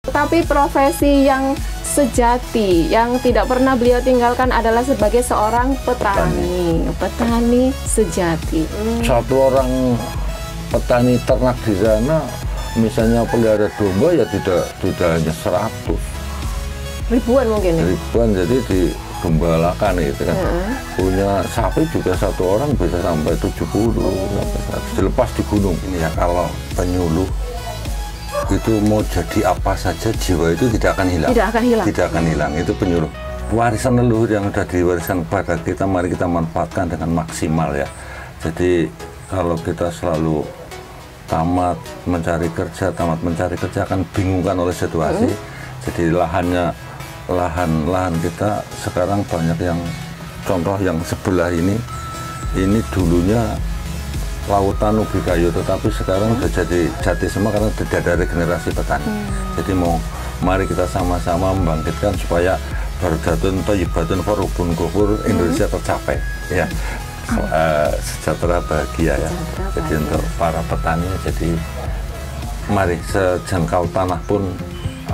Tapi profesi yang sejati, yang tidak pernah beliau tinggalkan adalah sebagai seorang petani. Petani sejati. Satu orang petani ternak di sana, misalnya pelihara domba ya tidak hanya 100. Ribuan mungkin ya? Ribuan, jadi digembalakan gitu kan. Punya sapi juga satu orang bisa sampai 70, sampai 100. Dilepas di gunung. Ini ya, kalau penyuluh itu mau jadi apa saja, jiwa itu tidak akan hilang. Tidak akan hilang. Tidak akan hilang. Itu penyuluh. Warisan leluhur yang sudah diwariskan kepada kita, mari kita manfaatkan dengan maksimal ya. Jadi kalau kita selalu tamat mencari kerja akan bingungkan oleh situasi. Jadi lahan kita sekarang banyak yang, contoh yang sebelah ini dulunya lautan ubi kayu, tetapi sekarang sudah jadi jati semua karena tidak ada regenerasi petani. Jadi mari kita sama-sama membangkitkan supaya Barodatun Thayyibatun Warubun Ghafur Indonesia tercapai ya. Sejahtera bahagia ya. Jadi untuk para petani, jadi mari sejengkal tanah pun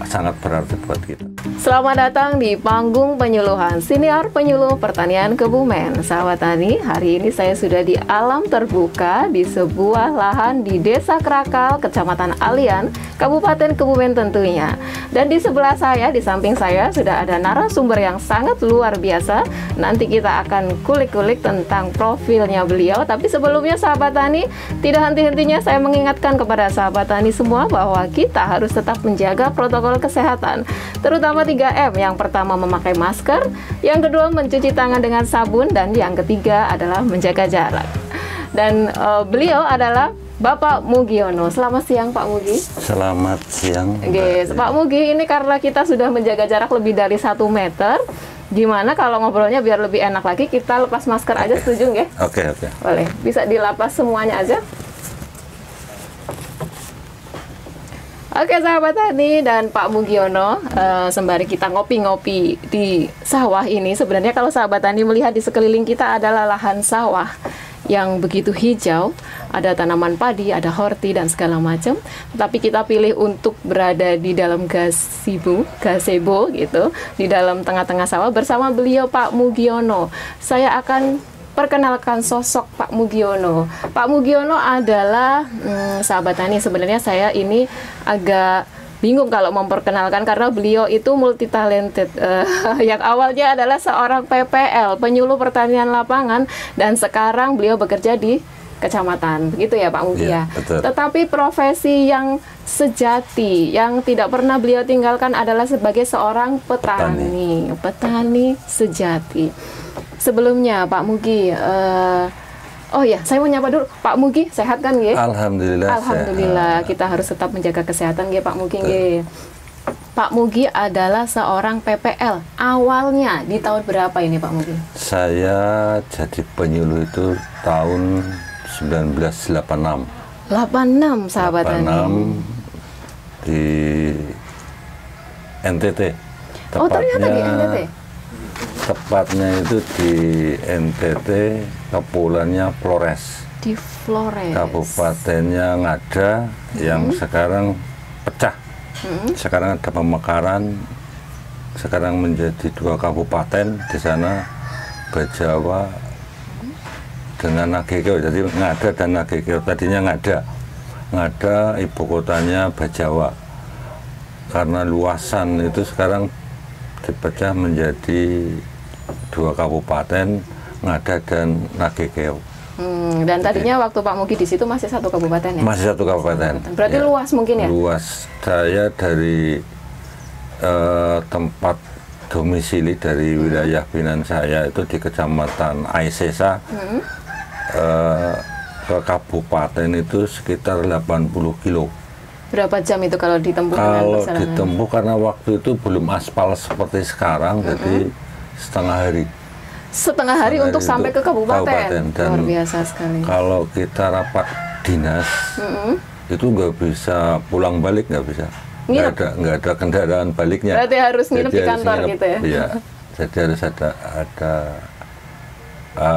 sangat berarti buat kita. Selamat datang di panggung penyuluhan Siniar Penyuluh Pertanian Kebumen. Sahabat Tani, hari ini saya sudah di alam terbuka di sebuah lahan di Desa Krakal, Kecamatan Alian, Kabupaten Kebumen tentunya. Dan di sebelah saya, di samping saya sudah ada narasumber yang sangat luar biasa. Nanti kita akan kulik-kulik tentang profilnya beliau. Tapi sebelumnya sahabat Tani, tidak henti-hentinya saya mengingatkan kepada sahabat Tani semua bahwa kita harus tetap menjaga protokol kesehatan, terutama 3M. Yang pertama memakai masker, yang kedua mencuci tangan dengan sabun, dan yang ketiga adalah menjaga jarak. Dan beliau adalah Bapak Mugiono. Selamat siang Pak Mugi. Selamat siang. Pak Mugi, ini karena kita sudah menjaga jarak lebih dari 1 meter, gimana kalau ngobrolnya biar lebih enak lagi, kita lepas masker aja, setuju nggak? Oke. Boleh, bisa dilepas semuanya aja. Oke sahabat Tani dan Pak Mugiono, sembari kita ngopi-ngopi di sawah ini, sebenarnya kalau sahabat Tani melihat di sekeliling kita adalah lahan sawah yang begitu hijau, ada tanaman padi, ada horti dan segala macam. Tapi kita pilih untuk berada di dalam gazebo gitu, di dalam tengah-tengah sawah bersama beliau Pak Mugiono. Saya akan perkenalkan sosok Pak Mugiono. Pak Mugiono adalah sahabat Tani, sebenarnya saya ini agak bingung kalau memperkenalkan karena beliau itu multi talented. Yang awalnya adalah seorang PPL, penyuluh pertanian lapangan, dan sekarang beliau bekerja di kecamatan, begitu ya Pak Mugi ya. Tetapi profesi yang sejati, yang tidak pernah beliau tinggalkan adalah sebagai seorang petani sejati. Sebelumnya Pak Mugi, oh ya, saya mau nyapa dulu. Pak Mugi, sehat kan nggih? Alhamdulillah. Alhamdulillah, kita harus tetap menjaga kesehatan nggih Pak Mugi nggih. Pak Mugi adalah seorang PPL. Awalnya di tahun berapa ini Pak Mugi? Saya jadi penyuluh itu tahun 1986. 86 sahabat Tani. 86 di NTT. Oh ternyata di NTT? Tepatnya itu di NTT, Kepulauannya Flores. Di Flores. Kabupatennya Ngada, yang sekarang pecah. Sekarang ada pemekaran, sekarang menjadi 2 kabupaten di sana, Bajawa dengan Nagekeo. Jadi Ngada dan Nagekeo. Tadinya Ngada ibu kotanya Bajawa. Karena luasan itu sekarang dipecah menjadi 2 kabupaten, Ngada dan Nagekeo. Dan tadinya waktu Pak Mugi di situ masih 1 kabupaten ya? Masih 1 kabupaten. Berarti ya, luas mungkin ya? Luas. Saya dari tempat domisili dari wilayah binaan saya itu di Kecamatan Aisesa, ke kabupaten itu sekitar 80 kilo. Berapa jam itu kalau ditempuh? Kalau ditempuh karena waktu itu belum aspal seperti sekarang, jadi setengah hari. Setengah hari untuk sampai ke kabupaten. Dan luar biasa sekali. Kalau kita rapat dinas, itu nggak bisa pulang balik, nggak bisa. Nggak ada kendaraan baliknya. Berarti harus nginep di kantor nginep, gitu ya? Iya. Jadi harus ada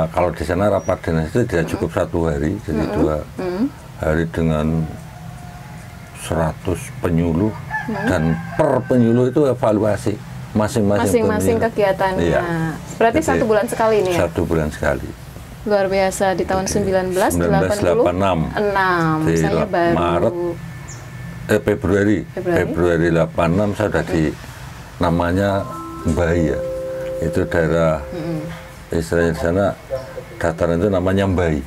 kalau di sana rapat dinas itu tidak cukup 1 hari, jadi 2 hari dengan 100 penyuluh dan per penyuluh itu evaluasi masing-masing kegiatannya. Iya. Berarti Jadi, 1 bulan sekali nih ya? 1 bulan sekali. Luar biasa, di tahun 1986. Di Saya baru Maret, Februari 86 saya sudah di namanya Mbai ya. Itu daerah istilahnya di sana dataran itu namanya Mbai.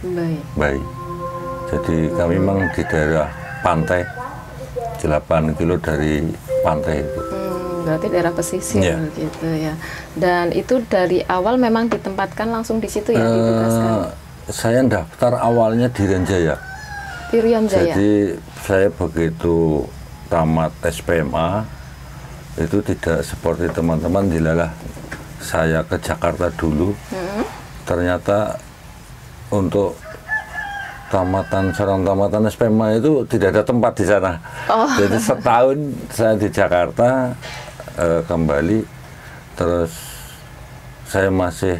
Jadi kami memang di daerah pantai 8 kilo dari pantai itu. Berarti daerah pesisir gitu ya. Dan itu dari awal memang ditempatkan langsung di situ ya, ditugaskan. Saya daftar awalnya di Rianjaya. Di Rianjaya. Jadi saya begitu tamat SPMA itu tidak seperti teman-teman, dilalah saya ke Jakarta dulu. Ternyata untuk tamatan SPMA itu tidak ada tempat di sana. Jadi setahun saya di Jakarta, kembali, terus saya masih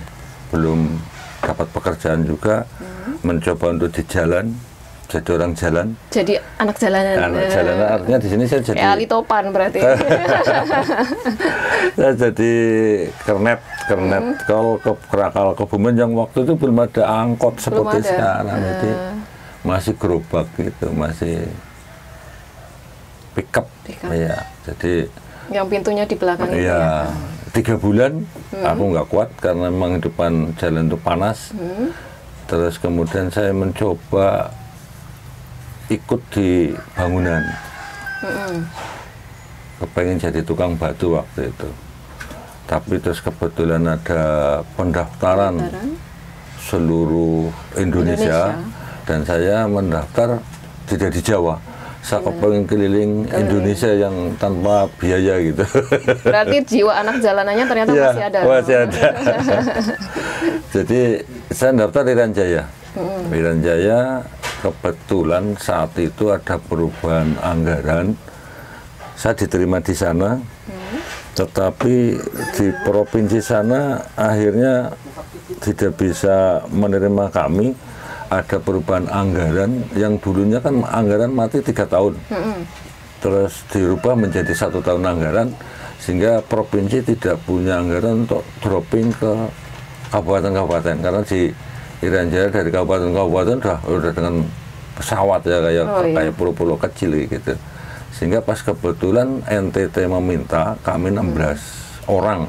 belum dapat pekerjaan juga, mencoba untuk di jalan, jadi orang jalan. Jadi anak jalanan. Anak jalanan, artinya di sini saya jadi Ali Topan berarti. Saya jadi kernet. Kalau ke Krakal, Kebumen yang waktu itu belum ada angkot seperti sekarang, jadi masih gerobak gitu, masih pick up. Ya, jadi yang pintunya di belakang itu ya. 3 bulan aku nggak kuat karena memang depan jalan itu panas. Terus kemudian saya mencoba ikut di bangunan. Kepengen jadi tukang batu waktu itu. Tapi terus kebetulan ada pendaftaran seluruh Indonesia. Dan saya mendaftar tidak di Jawa. Saya kepengen keliling Indonesia yang tanpa biaya gitu. Berarti jiwa anak jalanannya ternyata masih ada. Masih ada. Jadi saya daftar di Rianjaya. Di Rianjaya kebetulan saat itu ada perubahan anggaran. Saya diterima di sana. Tetapi di provinsi sana akhirnya tidak bisa menerima kami. Ada perubahan anggaran yang dulunya kan anggaran mati 3 tahun, terus dirubah menjadi 1 tahun anggaran, sehingga provinsi tidak punya anggaran untuk dropping ke kabupaten-kabupaten, karena di Rianjaya dari kabupaten-kabupaten udah dengan pesawat ya, kayak pulau-pulau kecil gitu, sehingga pas kebetulan NTT meminta kami 16 orang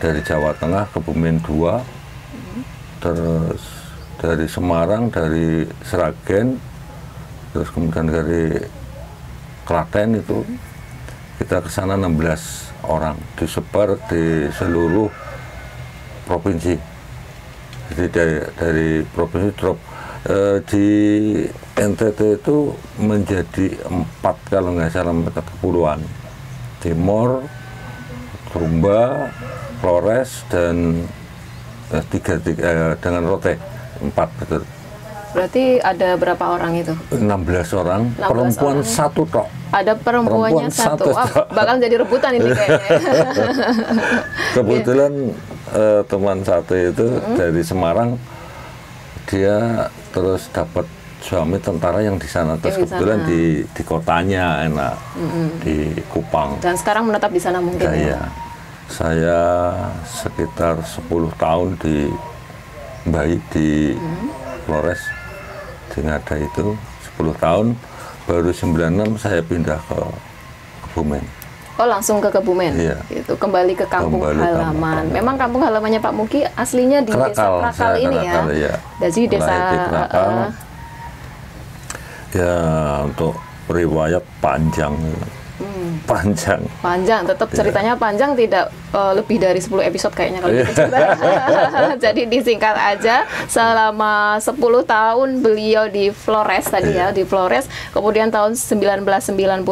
dari Jawa Tengah, Kebumen 2, terus dari Semarang, dari Sragen, terus kemudian dari Klaten itu kita ke sana 16 orang, disebar di seluruh provinsi. Jadi dari provinsi drop di NTT itu menjadi 4 kalau nggak salah kepulauan, Timor, Sumba, Flores, dan 3 dengan Rote. 4 betul. Berarti ada berapa orang itu? 16 orang, 16 perempuan orang. 1 tok. Ada perempuannya 1. Bakal jadi rebutan ini kayaknya. Kebetulan teman satu itu dari Semarang, dia terus dapat suami tentara yang di sana, terus kebetulan di kotanya enak, di Kupang. Dan sekarang menetap di sana mungkin ya? Saya sekitar 10 tahun di Mbai, di Flores, di Ngada itu 10 tahun, baru 96 saya pindah ke Kebumen. Oh, langsung ke Kebumen? Iya. Gitu, kembali ke kampung halaman. Memang kampung halamannya Pak Mugi aslinya di Desa Krakal ini ya? Ya. Jadi desa ya, untuk riwayat panjang. Panjang, tetap ceritanya panjang, tidak lebih dari 10 episode kayaknya kalau gitu. Jadi disingkat aja, selama 10 tahun beliau di Flores tadi ya, di Flores, kemudian tahun 1996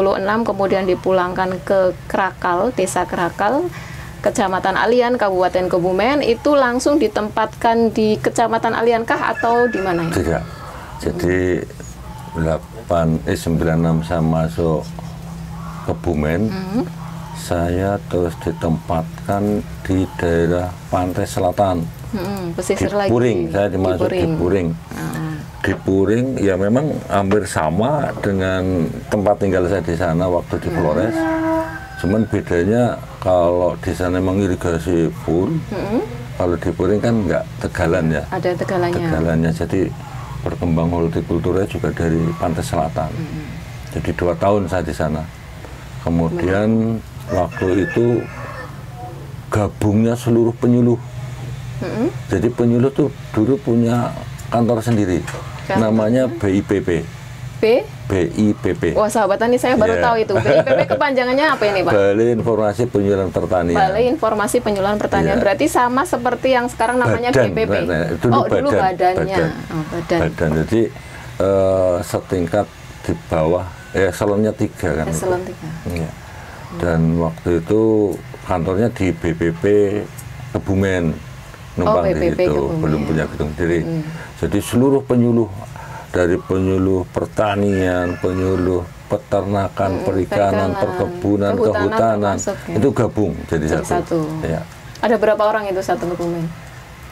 kemudian dipulangkan ke Krakal, Desa Krakal, Kecamatan Alian, Kabupaten Kebumen. Itu langsung ditempatkan di Kecamatan Alian kah atau di mana ya? Tidak. Jadi 96 saya masuk Kebumen, saya terus ditempatkan di daerah pantai selatan, pesisir di Puring. Saya dimasuk di Puring. Di Puring ya memang hampir sama dengan tempat tinggal saya di sana waktu di Flores. Cuman bedanya kalau di sana memang irigasi full, kalau di Puring kan nggak tegalan ya. Ada tegalannya. Tegalannya, jadi berkembang hortikulturnya juga dari pantai selatan. Jadi 2 tahun saya di sana. Kemudian waktu itu gabungnya seluruh penyuluh. Jadi penyuluh tuh dulu punya kantor sendiri, namanya BIPP. BIPP. Wah, sahabat tani, saya baru tahu itu. BIPP kepanjangannya apa ini, Pak? Balai Informasi Penyuluhan Pertanian. Balai Informasi Penyuluhan Pertanian. Berarti sama seperti yang sekarang namanya BPP. Dulu badannya. Badan. Jadi setingkat di bawah, eselonnya 3 kan. Eselon 3. Iya. Dan waktu itu kantornya di BPP Kebumen, numpang di BPP situ, Kebumen. belum punya gedung sendiri. Jadi seluruh penyuluh, dari penyuluh pertanian, penyuluh peternakan, perikanan, perkebunan, kehutanan, itu gabung jadi satu. Ya. Ada berapa orang itu satu Kebumen?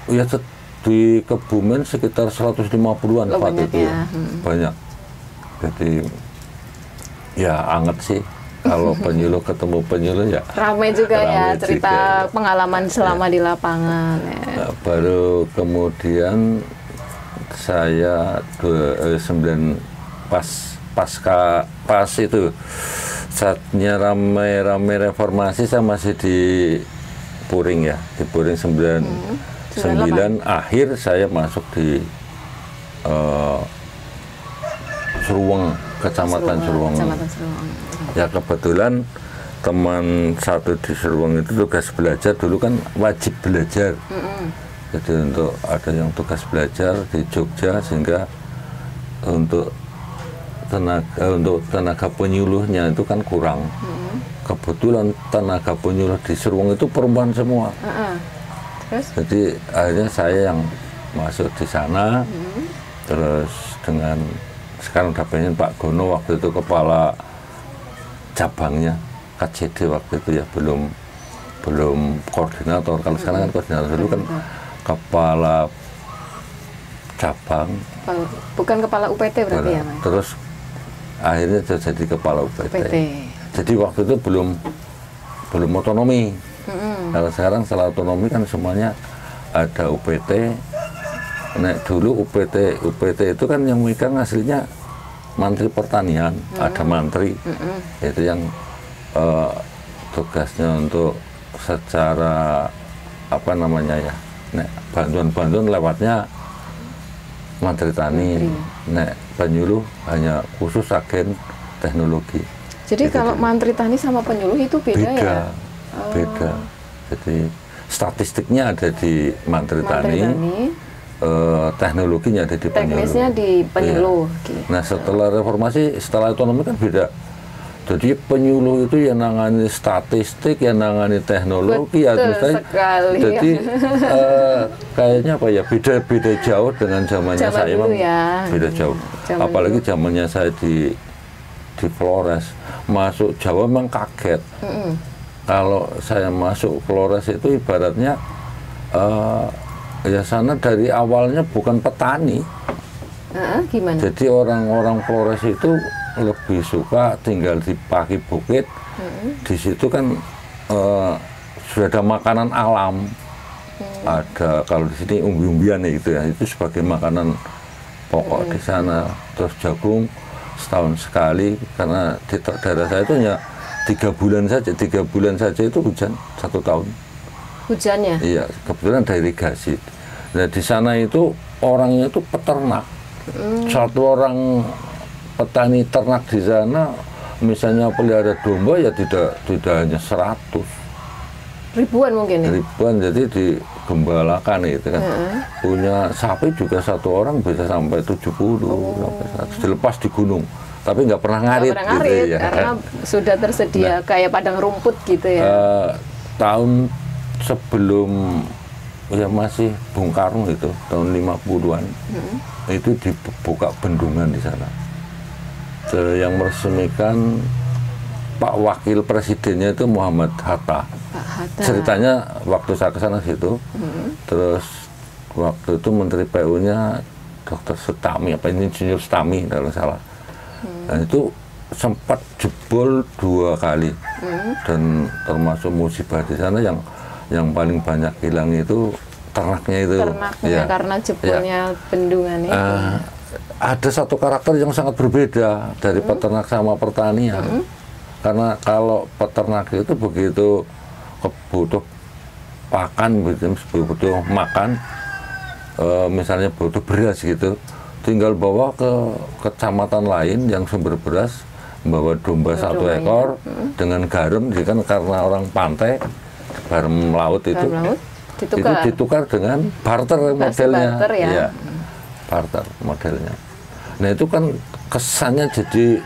Ya, di Kebumen sekitar 150-an waktu itu ya. Banyak. Jadi ya anget sih. Kalau penyuluh ketemu penyuluh ya ramai juga ya cerita juga, pengalaman selama di lapangan ya. Nah, baru kemudian saya pas itu saatnya ramai reformasi, saya masih di Puring ya, di Puring 99 akhir saya masuk di Seruweng, Kecamatan Seruweng. Ya kebetulan teman satu di Seruweng itu tugas belajar, dulu kan wajib belajar. Jadi untuk ada yang tugas belajar di Jogja, sehingga untuk tenaga penyuluhnya itu kan kurang. Kebetulan tenaga penyuluh di Seruweng itu perempuan semua. Terus? Jadi akhirnya saya yang masuk di sana. Terus dengan sekarang udah pengen Pak Gono, waktu itu kepala cabangnya KCD waktu itu ya, belum koordinator. Kalau sekarang kan koordinator, dulu kan kepala cabang, bukan kepala UPT berarti ya, Mas? Terus akhirnya jadi kepala UPT. Jadi waktu itu belum otonomi. Kalau sekarang setelah otonomi kan semuanya ada UPT. Dulu UPT itu kan yang megang aslinya Menteri Pertanian, ada Menteri, itu yang tugasnya untuk secara apa namanya ya, bantuan lewatnya Menteri Tani. Penyuluh hanya khusus agen teknologi. Jadi gitu, kalau Menteri Tani sama penyuluh itu beda ya? Beda. Jadi statistiknya ada di Menteri Tani. Teknologinya ada di penyuluh. Teknisnya di penyuluh. Ya. Nah, setelah reformasi, setelah otonomi kan beda. Jadi penyuluh itu yang nangani statistik, yang nangani teknologi, sekali. Jadi kayaknya apa ya, beda jauh dengan zamannya saya. Ya. Beda jauh. Apalagi zamannya saya di Flores, masuk Jawa memang kaget. Kalau saya masuk Flores itu ibaratnya ya sana dari awalnya bukan petani. Gimana? Jadi orang-orang Flores itu lebih suka tinggal di kaki bukit. Di situ kan sudah ada makanan alam. Ada, kalau di sini umbi-umbian ya, itu sebagai makanan pokok di sana. Terus jagung setahun sekali, karena di daerah saya itu hanya 3 bulan saja itu hujan 1 tahun. Hujannya? Iya, kebetulan ada irigasi. Nah, di sana itu orangnya itu peternak. Satu orang petani ternak di sana, misalnya pelihara domba ya tidak hanya 100. Ribuan mungkin ya? Ribuan, jadi digembalakan itu kan. Punya sapi juga satu orang bisa sampai 70, sampai 100. Dilepas di gunung. Tapi nggak pernah ngarit, gitu ya. Karena sudah tersedia kayak padang rumput gitu ya. Tahun sebelum ya masih Bung Karno itu, tahun 50-an, itu dibuka bendungan di sana. Yang meresmikan Pak Wakil Presidennya itu Muhammad Hatta. Ceritanya waktu saya ke sana situ, terus waktu itu Menteri PU-nya Dr. Sutami, Insinyur Sutami kalau salah. Dan itu sempat jebol 2 kali, dan termasuk musibah di sana yang paling banyak hilang itu ternaknya itu. Ternaknya ya. karena jebolnya bendungan itu. Ada satu karakter yang sangat berbeda dari peternak sama pertanian. Karena kalau peternak itu begitu butuh pakan, butuh makan, misalnya butuh beras gitu, tinggal bawa ke kecamatan lain yang sumber beras, bawa domba 1 ekor dengan garam, jadi kan karena orang pantai, garam laut itu ditukar dengan barter modelnya. Barter, ya. Ya, barter modelnya. Nah itu kan kesannya jadi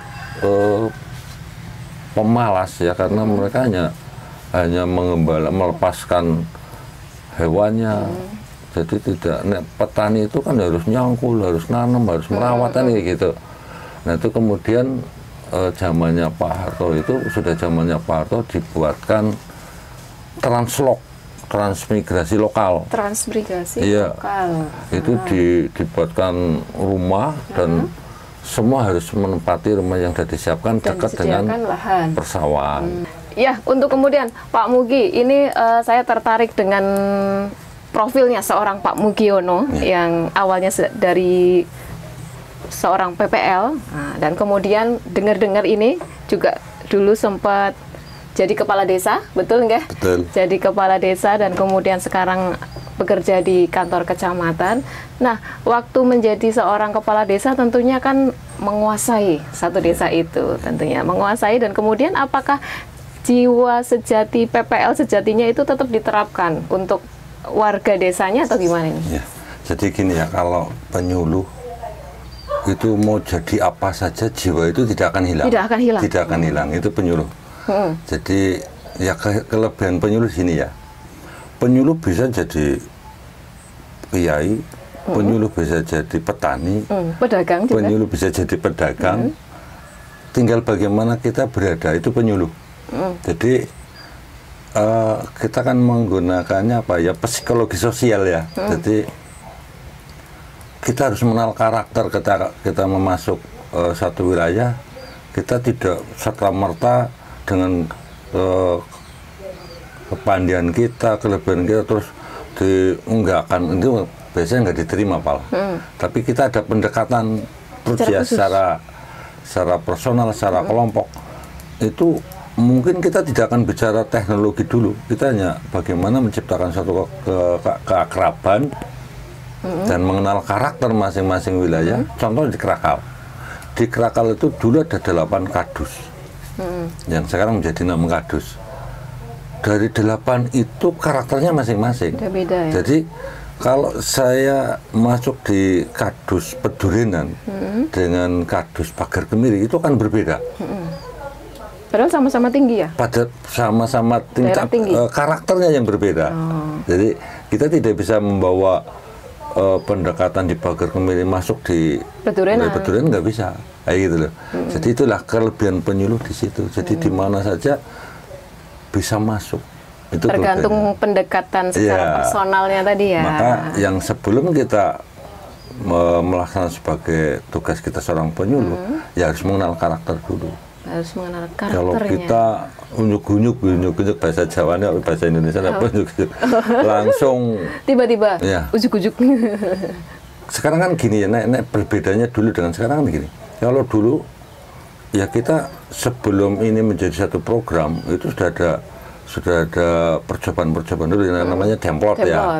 pemalas ya, karena mereka hanya melepaskan hewannya. Jadi tidak, petani itu kan harus nyangkul, harus nanam, harus merawat kan kayak gitu. Nah itu kemudian zamannya Pak Harto itu, sudah zamannya Pak Harto dibuatkan transmigrasi lokal. Transmigrasi lokal. Itu dibuatkan rumah dan semua harus menempati rumah yang sudah disiapkan dekat dengan lahan persawahan. Ya, untuk kemudian Pak Mugi, ini saya tertarik dengan profilnya seorang Pak Mugiono yang awalnya dari seorang PPL, dan kemudian dengar-dengar ini juga dulu sempat jadi kepala desa, betul nggak? Betul. Jadi kepala desa dan kemudian sekarang bekerja di kantor kecamatan. Nah, waktu menjadi seorang kepala desa tentunya kan menguasai satu desa itu, tentunya menguasai, dan kemudian apakah jiwa sejati PPL sejatinya itu tetap diterapkan untuk warga desanya atau gimana ini? Ya, jadi gini ya, kalau penyuluh itu mau jadi apa saja, jiwa itu tidak akan hilang. Tidak akan hilang. Tidak akan hilang, itu penyuluh. Jadi ya kelebihan penyuluh sini ya, penyuluh bisa jadi kiai, penyuluh bisa jadi petani, pedagang juga. Penyuluh bisa jadi pedagang. Tinggal bagaimana kita berada, itu penyuluh. Jadi kita kan menggunakannya apa ya, psikologi sosial ya. Jadi kita harus mengenal karakter kita memasuk satu wilayah. Kita tidak serta-merta dengan kepandian kita, kelebihan kita terus diunggahkan, itu biasanya nggak diterima, Pak. Tapi kita ada pendekatan terus ya, secara personal, secara kelompok. Itu mungkin kita tidak akan bicara teknologi dulu, kita hanya bagaimana menciptakan satu keakraban dan mengenal karakter masing-masing wilayah. Contoh di Krakal. Di Krakal itu dulu ada 8 kadus, yang sekarang menjadi 6 kadus. Dari 8 itu karakternya masing-masing. Beda ya? Jadi kalau saya masuk di kadus Pedurinan dengan kadus Pagar Kemiri, itu akan berbeda. Padahal sama-sama tinggi ya? Pada sama-sama tingkat karakternya yang berbeda. Jadi kita tidak bisa membawa pendekatan di Pagar Kemiri masuk di Pedurinan, nggak bisa, kayak gitu loh. Jadi itulah kelebihan penyuluh di situ. Jadi di mana saja bisa masuk. Itu tergantung pendekatan secara personalnya tadi ya. Maka yang sebelum kita melaksanakan sebagai tugas kita seorang penyuluh, ya harus mengenal karakter dulu. Harus mengenal karakternya. Kalau kita unyuk-unyuk bahasa Jawanya, bahasa Indonesia apa unyuk-unyuk, langsung tiba-tiba ya, ujuk-ujuk. Sekarang kan gini ya, nek berbedanya dulu dengan sekarang kan gini. Kalau dulu ya kita sebelum ini menjadi satu program itu sudah ada percobaan dulu yang namanya demplot ya,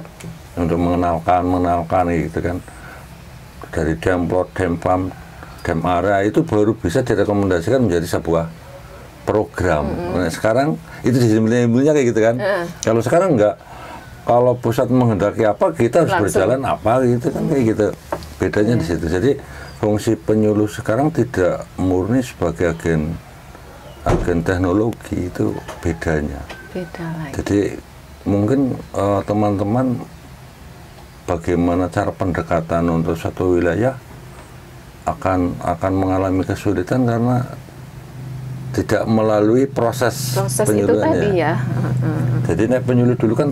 untuk mengenalkan gitu kan. Dari demplot, dempam, dem area itu baru bisa direkomendasikan menjadi sebuah program. Nah, sekarang itu disembunyi-sembunyinya kayak gitu kan. Kalau sekarang enggak. Kalau pusat menghendaki apa, kita harus berjalan apa gitu kan, kayak gitu. Bedanya di situ. Jadi fungsi penyuluh sekarang tidak murni sebagai agen teknologi, itu bedanya. Beda lagi. Jadi mungkin teman-teman bagaimana cara pendekatan untuk satu wilayah akan mengalami kesulitan karena tidak melalui proses penyuluhan itu tadi ya. Jadi penyuluh dulu kan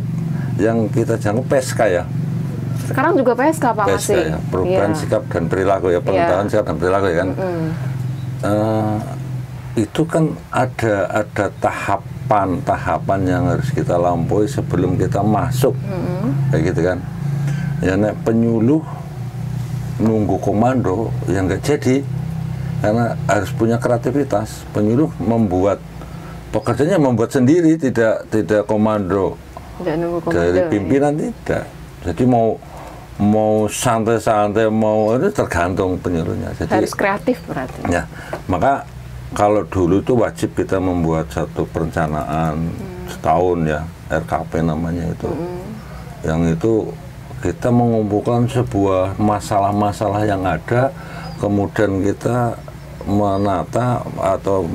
yang kita jangkau PSK ya. Sekarang juga PSK Pak PSK ya, perubahan sikap dan perilaku ya, pengetahuan sikap dan perilaku ya kan. itu kan ada tahapan yang harus kita lampaui sebelum kita masuk, kayak gitu kan. Ya nek penyuluh nunggu komando yang nggak jadi, karena harus punya kreativitas. Penyuluh membuat pekerjaannya membuat sendiri, tidak komando dari pimpinan, tidak. Jadi mau santai-santai, mau itu tergantung penyuluhnya. Jadi harus kreatif berarti. Ya, maka kalau dulu itu wajib kita membuat satu perencanaan setahun ya, RKP namanya itu. Yang itu kita mengumpulkan sebuah masalah-masalah yang ada, kemudian kita menata atau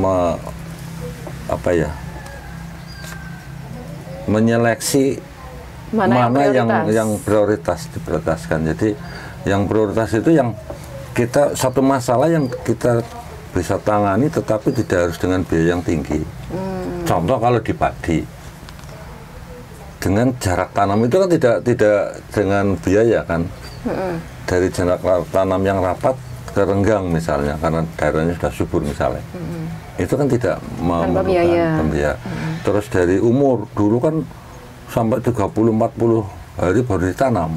menyeleksi mana yang prioritas diprioritaskan. Jadi yang prioritas itu yang kita satu masalah yang kita bisa tangani, tetapi tidak harus dengan biaya yang tinggi. Contoh kalau di padi, dengan jarak tanam itu kan tidak dengan biaya kan. Dari jarak tanam yang rapat ke renggang misalnya, karena daerahnya sudah subur misalnya. Itu kan tidak memerlukan biaya. Terus dari umur, dulu kan sampai 30-40 hari baru ditanam.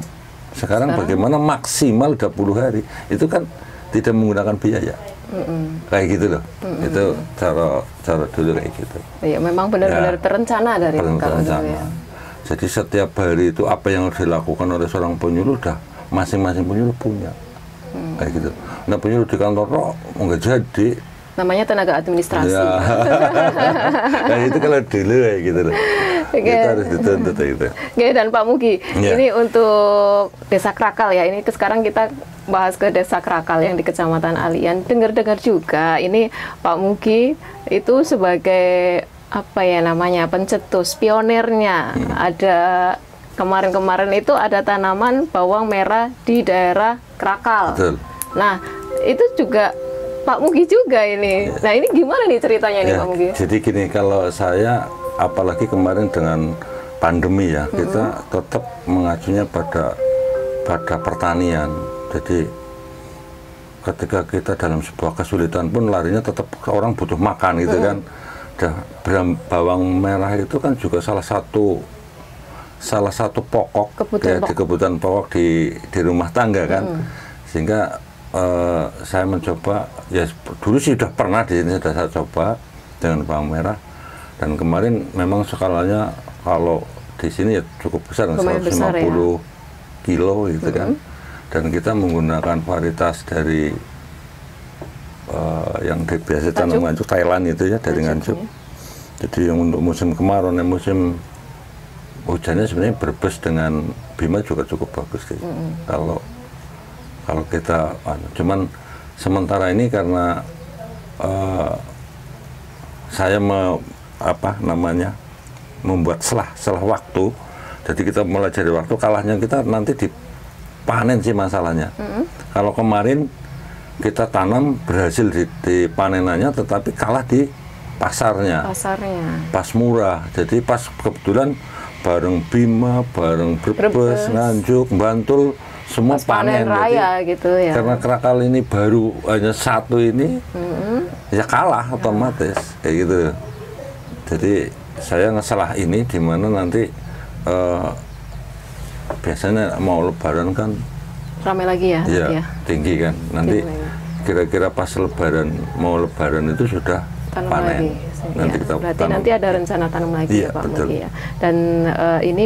Sekarang bagaimana maksimal 20 hari, itu kan tidak menggunakan biaya. Kayak gitu loh. Itu cara dulu kayak gitu. Iya, memang benar-benar terencana dari kalau dulu ya. Jadi setiap hari itu apa yang harus dilakukan oleh seorang penyuluh, dah masing-masing penyuluh punya. Kayak gitu. Nah, penyuluh di kantor nggak jadi. Namanya tenaga administrasi. Ya. Nah, itu kalau dulu kayak gitu loh. Kita harus dituntut itu. Oke, dan Pak Mugi, ini untuk Desa Krakal ya. Ini sekarang kita bahas ke Desa Krakal yang di Kecamatan Alian. Dengar-dengar juga ini Pak Mugi itu sebagai pencetus, pionernya. Ada kemarin-kemarin itu ada tanaman bawang merah di daerah Krakal. Betul. Nah, itu juga Pak Mugi juga ini. Nah, ini gimana nih ceritanya nih Pak Mugi? Jadi gini, kalau saya apalagi kemarin dengan pandemi ya, kita tetap mengacunya pada pertanian. Jadi ketika kita dalam sebuah kesulitan pun larinya tetap orang butuh makan gitu kan. Bawang merah itu kan juga salah satu pokok kebutuhan pokok di rumah tangga kan. Sehingga saya mencoba, ya dulu sih sudah pernah di sini sudah saya coba dengan bawang merah, dan kemarin memang skalanya kalau di sini ya cukup besar, 150 kilo gitu kan. Dan kita menggunakan varietas dari yang biasa tanam nganjuk Thailand itu ya, dari nganjuk. Jadi yang untuk musim kemarau, musim hujannya sebenarnya Brebes dengan Bima juga cukup bagus gitu. Kalau kita, cuman sementara ini karena saya membuat selah waktu, jadi kita mulai cari waktu, kalahnya kita nanti dipanen sih masalahnya. Kalau kemarin kita tanam berhasil di panenannya, tetapi kalah di pasarnya. Pas murah, jadi pas kebetulan bareng Bima, bareng Brebes, Nganjuk, Bantul, semua panen raya gitu ya. Karena Krakal ini baru hanya satu ini, ya kalah otomatis kayak gitu. Jadi saya ngesalah ini di mana nanti biasanya mau Lebaran kan ramai lagi ya. Iya, tinggi kan. Nanti kira-kira pas mau Lebaran itu sudah tanam panen. Lagi. Nanti ya, kita berarti tanam. nanti ada rencana tanam lagi Ya, ya Pak betul. Mugi ya. Dan ini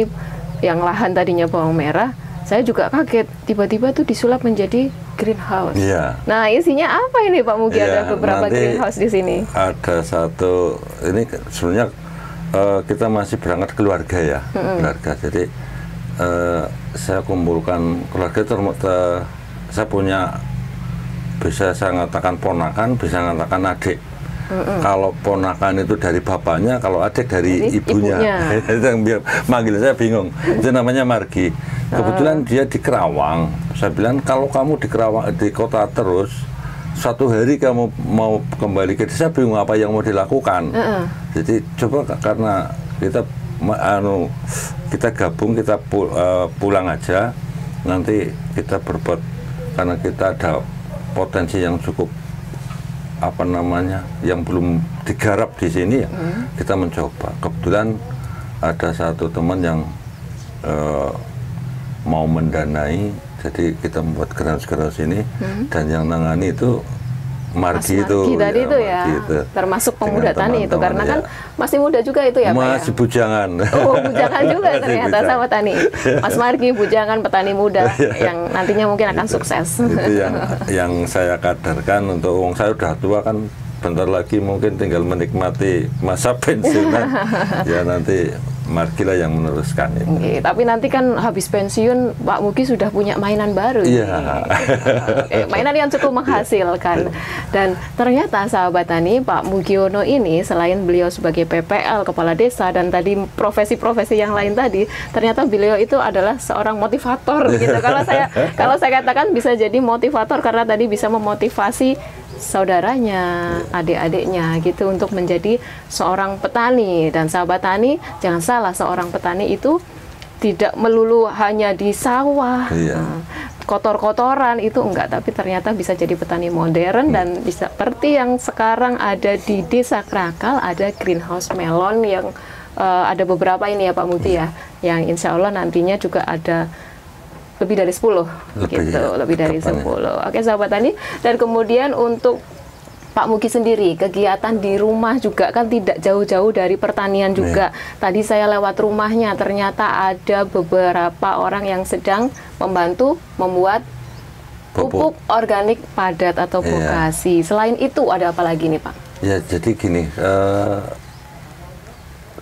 yang lahan tadinya bawang merah, saya juga kaget tiba-tiba tuh disulap menjadi greenhouse. Iya. Nah, isinya apa ini Pak Mugi? Ya, ada beberapa greenhouse di sini. Ada satu, ini sebenarnya kita masih berangkat keluarga ya, keluarga. Jadi saya kumpulkan keluarga, saya punya, bisa saya katakan ponakan, bisa mengatakan adik. Kalau ponakan itu dari bapaknya, kalau adik dari ibunya. Itu yang manggil saya bingung. Itu namanya Margi. Kebetulan dia di Kerawang. Saya bilang kalau kamu di Kerawang, di kota terus, suatu hari kamu mau kembali ke desa, bingung apa yang mau dilakukan. Jadi coba, karena kita gabung, kita pulang aja, nanti kita berbuat, karena kita ada potensi yang cukup apa namanya yang belum digarap di sini ya kita mencoba. Kebetulan ada satu teman yang mau mendanai, jadi kita membuat greenhouse ini dan yang nangani itu Margi itu tadi itu ya, itu. Termasuk pemuda tani itu karena kan masih muda juga itu ya Pak masih ya? bujangan. Oh bujangan juga ternyata sahabat tani. Mas Margi bujangan petani muda yang nantinya mungkin akan sukses. Itu yang saya kadarkan untuk wong saya udah tua kan, bentar lagi mungkin tinggal menikmati masa pensiunan. Ya nanti Margi lah yang meneruskan itu. Oke, tapi nanti kan habis pensiun Pak Mugi sudah punya mainan baru. Iya. Mainan yang cukup menghasilkan. Dan ternyata sahabat tani, Pak Mugiono ini selain beliau sebagai PPL, kepala desa, dan tadi profesi-profesi yang lain tadi, ternyata beliau itu adalah seorang motivator gitu. Kalau saya katakan bisa jadi motivator karena tadi bisa memotivasi saudaranya, adik-adiknya gitu untuk menjadi seorang petani. Dan sahabat tani, jangan salah, seorang petani itu tidak melulu hanya di sawah, kotor-kotoran itu enggak, tapi ternyata bisa jadi petani modern dan bisa seperti yang sekarang ada di Desa Krakal, ada greenhouse melon yang ada beberapa ini ya Pak Muti ya, yang insya Allah nantinya juga ada lebih dari 10 lebih dari 10. Oke sahabat tani, dan kemudian untuk Pak Mugi sendiri, kegiatan di rumah juga kan tidak jauh-jauh dari pertanian juga. Tadi saya lewat rumahnya, ternyata ada beberapa orang yang sedang membantu membuat pupuk organik padat atau bokasi. Selain itu ada apa lagi nih Pak? Ya jadi gini,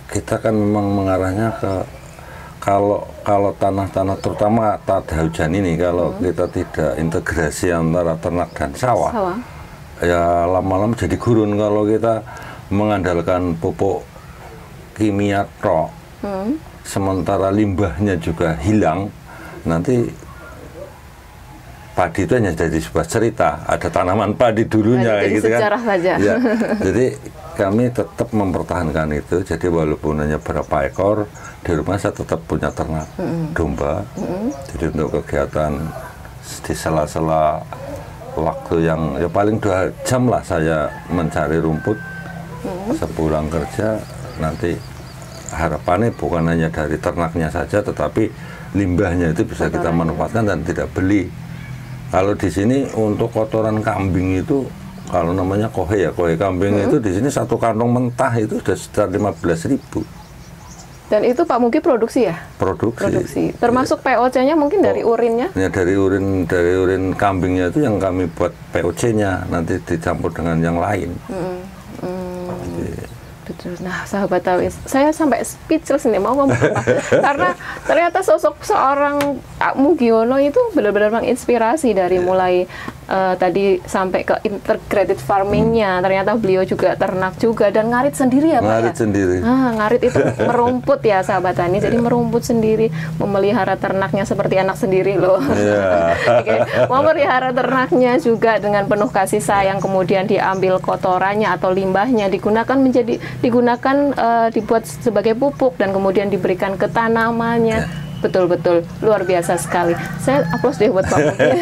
kita kan memang mengarahnya ke kalau tanah-tanah terutama tada hujan ini, kalau kita tidak integrasi antara ternak dan sawah. Ya lama-lama jadi gurun. Kalau kita mengandalkan pupuk kimia tok, sementara limbahnya juga hilang, nanti padi itu hanya jadi sebuah cerita. Ada tanaman padi dulunya kayak gitu kan. Sejarah saja. Ya, jadi kami tetap mempertahankan itu. Jadi walaupun hanya berapa ekor, di rumah saya tetap punya ternak domba. Jadi untuk kegiatan di sela-sela waktu yang ya paling 2 jam lah saya mencari rumput sepulang kerja. Nanti harapannya bukan hanya dari ternaknya saja, tetapi limbahnya itu bisa kita manfaatkan dan tidak beli. Kalau di sini untuk kotoran kambing itu, kalau namanya kohe ya, kohe kambing itu di sini satu kantong mentah itu sudah sekitar 15.000. Dan itu Pak Mugi produksi ya? Produksi. Termasuk POC-nya mungkin dari urinnya? Ya dari urin kambingnya itu yang kami buat POC-nya, nanti dicampur dengan yang lain. Betul. Nah, sahabat Tawis, saya sampai speechless nih mau ngomong apa. Karena ternyata sosok seorang Pak Mugiono itu benar-benar menginspirasi dari mulai tadi sampai ke integrated farmingnya. Ternyata beliau juga ternak juga dan ngarit sendiri ya Pak ngarit ya? Sendiri. Ngarit itu merumput ya sahabat tani. Jadi merumput sendiri, memelihara ternaknya seperti anak sendiri loh. Memelihara ternaknya juga dengan penuh kasih sayang, kemudian diambil kotorannya atau limbahnya digunakan dibuat sebagai pupuk dan kemudian diberikan ke tanamannya. Betul-betul luar biasa sekali. Saya aplaus deh buat Pak Mugi.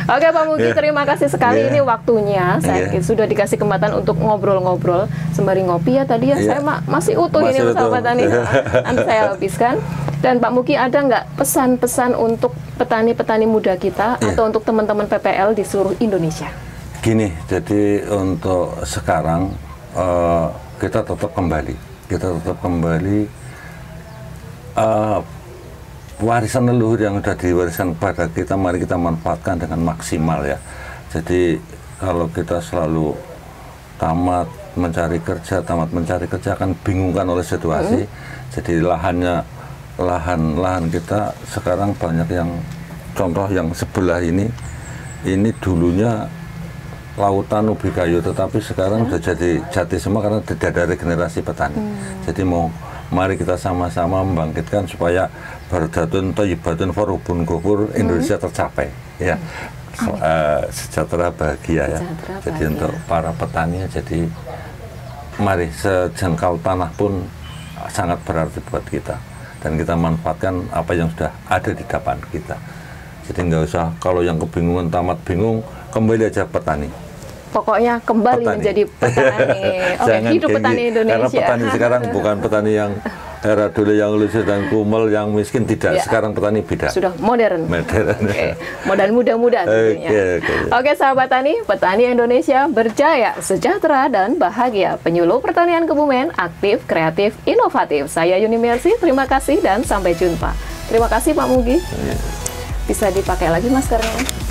Oke Pak Mugi, terima kasih sekali. Ini waktunya saya sudah dikasih kesempatan untuk ngobrol-ngobrol sembari ngopi ya tadi ya. Saya masih utuh ini sahabat tani. Nanti saya habiskan. Dan Pak Mugi, ada nggak pesan-pesan untuk petani-petani muda kita atau untuk teman-teman PPL di seluruh Indonesia? Gini, jadi untuk sekarang kita tetap kembali warisan leluhur yang sudah diwariskan kepada kita, mari kita manfaatkan dengan maksimal ya. Jadi kalau kita selalu tamat mencari kerja akan bingungkan oleh situasi. Jadi lahan kita sekarang banyak yang, contoh yang sebelah ini dulunya lautan ubi kayu, tetapi sekarang sudah jadi jati semua karena tidak ada regenerasi petani. Jadi mari kita sama-sama membangkitkan supaya Bardatun Thayyibatun Farubun Gofur Indonesia tercapai ya. Sejahtera bahagia ya. Jadi untuk para petani, jadi mari sejengkal tanah pun sangat berarti buat kita, dan kita manfaatkan apa yang sudah ada di depan kita. Jadi nggak usah, kalau yang kebingungan tamat bingung, kembali aja petani. pokoknya kembali petani. menjadi petani. Oke, hidup petani Indonesia. Karena petani sekarang bukan petani yang era dulu yang lusuh dan kumel, yang miskin, tidak. Ya. Sekarang petani beda. Sudah modern. Modern. Oke, modern muda-muda tentunya. Oke, sahabat tani, petani Indonesia berjaya, sejahtera, dan bahagia. Penyuluh Pertanian Kebumen, aktif, kreatif, inovatif. Saya Yuni Mercy, terima kasih dan sampai jumpa. Terima kasih Pak Mugi. Bisa dipakai lagi maskernya.